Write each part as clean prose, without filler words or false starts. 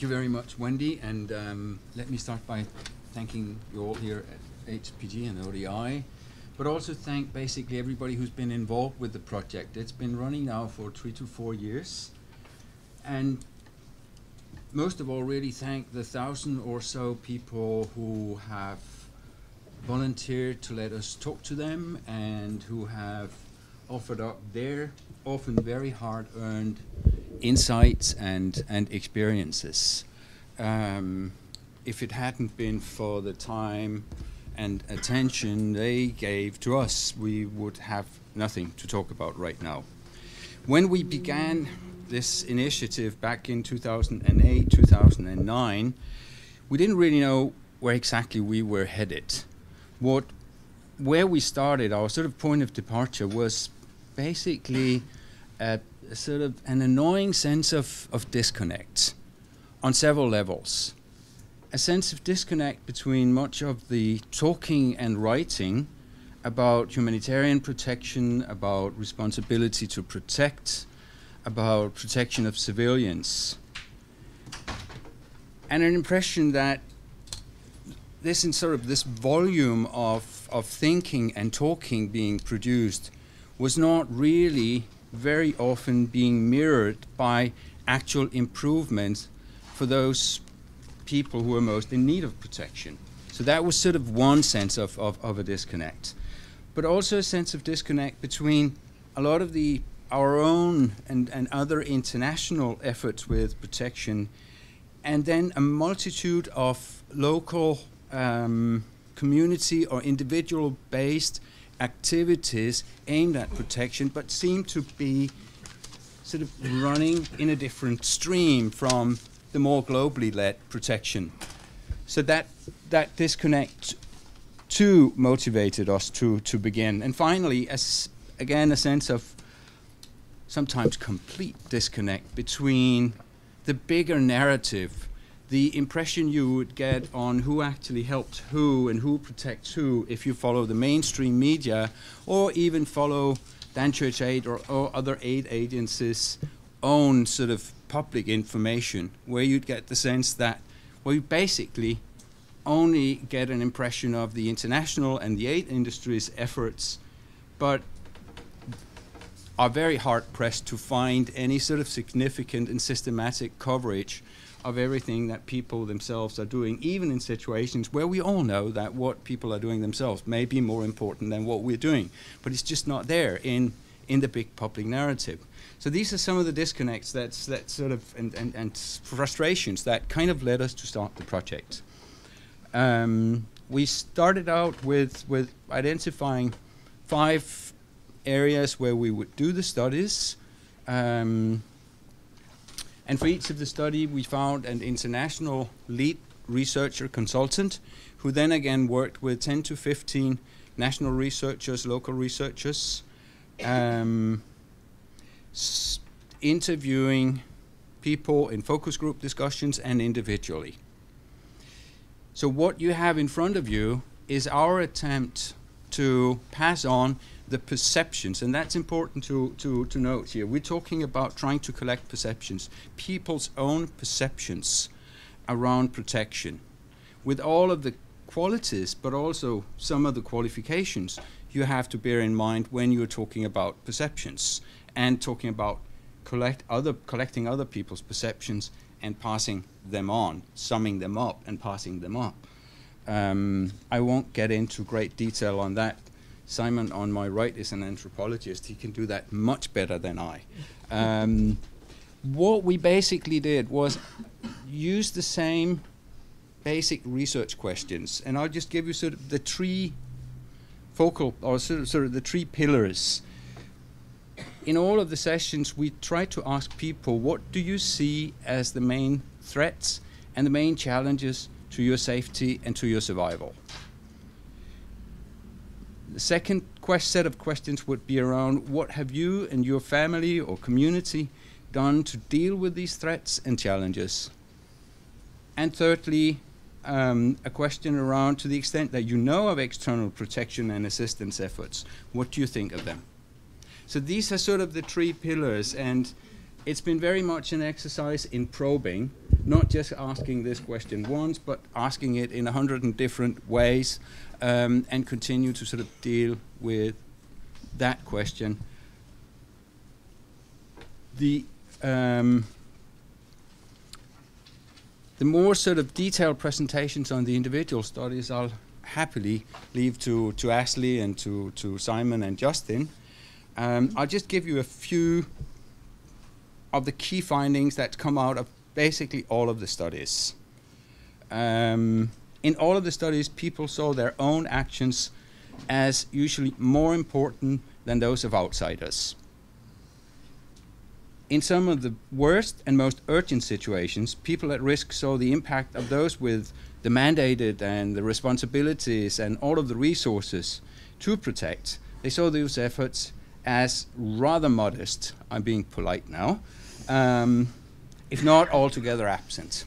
you very much, Wendy, and let me start by thanking you all here at HPG and ODI, but also thank basically everybody who's been involved with the project. It's been running now for 3 to 4 years, and most of all really thank the 1,000 or so people who have volunteered to let us talk to them and who have offered up their often very hard-earned insights and experiences. If it hadn't been for the time and attention they gave to us, we would have nothing to talk about right now. When we began this initiative back in 2008, 2009, we didn't really know where exactly we were headed. Where we started, our sort of point of departure was basically a sort of an annoying sense of disconnect on several levels. A sense of disconnect between much of the talking and writing about humanitarian protection, about responsibility to protect, about protection of civilians, and an impression that this in sort of this volume of thinking and talking being produced was not really very often being mirrored by actual improvements for those people who are most in need of protection. So that was sort of one sense of a disconnect, but also a sense of disconnect between a lot of our own and other international efforts with protection, and then a multitude of local community or individual-based activities aimed at protection, but seem to be sort of running in a different stream from the more globally led protection. So that disconnect too motivated us to begin. And finally, again, a sense of sometimes complete disconnect between the bigger narrative, the impression you would get on who actually helped who and who protects who if you follow the mainstream media or even follow Dan Church Aid or other aid agencies' own sort of public information, where you'd get the sense that, well, you basically only get an impression of the international and the aid industry's efforts, but are very hard-pressed to find any sort of significant and systematic coverage of everything that people themselves are doing, even in situations where we all know that what people are doing themselves may be more important than what we're doing, but it's just not there in the big public narrative. So these are some of the disconnects that sort of and frustrations that kind of led us to start the project. We started out with identifying 5 areas where we would do the studies. And for each of the study, we found an international lead researcher consultant who then again worked with 10 to 15 national researchers, local researchers, interviewing people in focus group discussions and individually. So what you have in front of you is our attempt to pass on the perceptions, and that's important to note here. We're talking about trying to collect perceptions, people's own perceptions around protection, with all of the qualities, but also some of the qualifications you have to bear in mind when you're talking about perceptions and talking about collecting other people's perceptions and passing them on, summing them up and passing them up. I won't get into great detail on that. Simon on my right is an anthropologist. He can do that much better than I. What we basically did was use the same basic research questions, and I'll just give you sort of the 3 focal, or sort of the 3 pillars. In all of the sessions, we try to ask people, what do you see as the main threats and the main challenges to your safety and to your survival? The second set of questions would be around, what have you and your family or community done to deal with these threats and challenges? And thirdly, a question around, to the extent that you know of external protection and assistance efforts, what do you think of them? So these are sort of the 3 pillars, and it's been very much an exercise in probing, not just asking this question once, but asking it in 100 different ways, and continue to sort of deal with that question. The more sort of detailed presentations on the individual studies I'll happily leave to Ashley and to Simon and Justin. I'll just give you a few of the key findings that come out of basically all of the studies. In all of the studies, people saw their own actions as usually more important than those of outsiders. In some of the worst and most urgent situations, people at risk saw the impact of those with the mandated and the responsibilities and all of the resources to protect. They saw those efforts as rather modest, I'm being polite now, if not altogether absent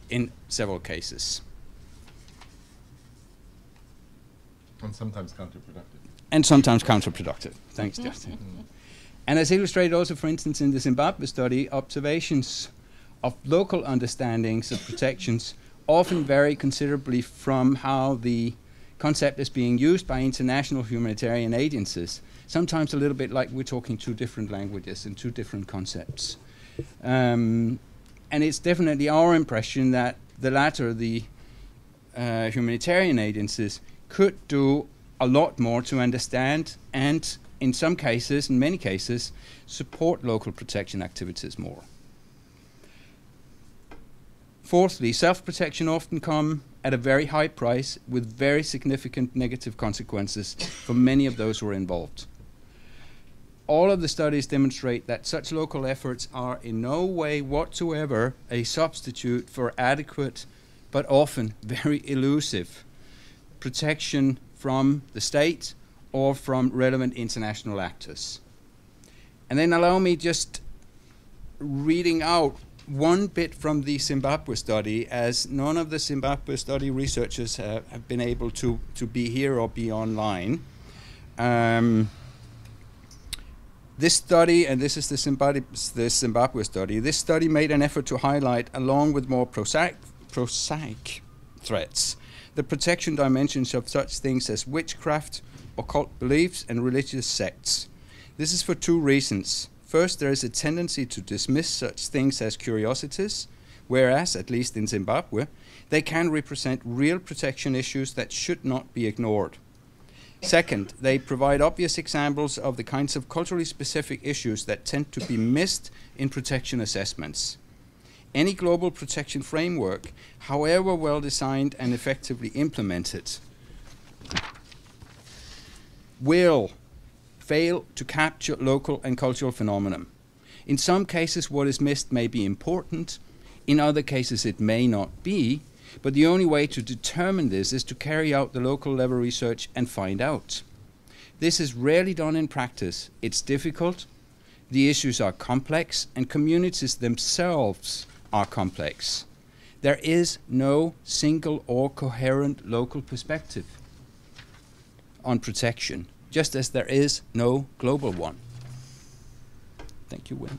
in several cases. And sometimes counterproductive. And sometimes counterproductive. Thanks, Justin. And as illustrated also, for instance, in the Zimbabwe study, observations of local understandings of protections often vary considerably from how the concept is being used by international humanitarian agencies. Sometimes a little bit like we're talking two different languages and two different concepts. And it's definitely our impression that the latter, the humanitarian agencies, could do a lot more to understand and, in some cases, in many cases, support local protection activities more. Fourthly, self-protection often come at a very high price with very significant negative consequences for many of those who are involved. All of the studies demonstrate that such local efforts are in no way whatsoever a substitute for adequate, but often very elusive, protection from the state or from relevant international actors. And then allow me just reading out one bit from the Zimbabwe study, as none of the Zimbabwe study researchers have been able to be here or be online. This study, and this is the Zimbabwe study, this study made an effort to highlight, along with more prosaic threats, the protection dimensions of such things as witchcraft, occult beliefs, and religious sects. This is for two reasons. First, there is a tendency to dismiss such things as curiosities, whereas, at least in Zimbabwe, they can represent real protection issues that should not be ignored. Second, they provide obvious examples of the kinds of culturally specific issues that tend to be missed in protection assessments. Any global protection framework, however well designed and effectively implemented, will fail to capture local and cultural phenomenon. In some cases, what is missed may be important. In other cases, it may not be. But the only way to determine this is to carry out the local level research and find out. This is rarely done in practice. It's difficult. The issues are complex, and communities themselves are complex. There is no single or coherent local perspective on protection, just as there is no global one. Thank you, Wim.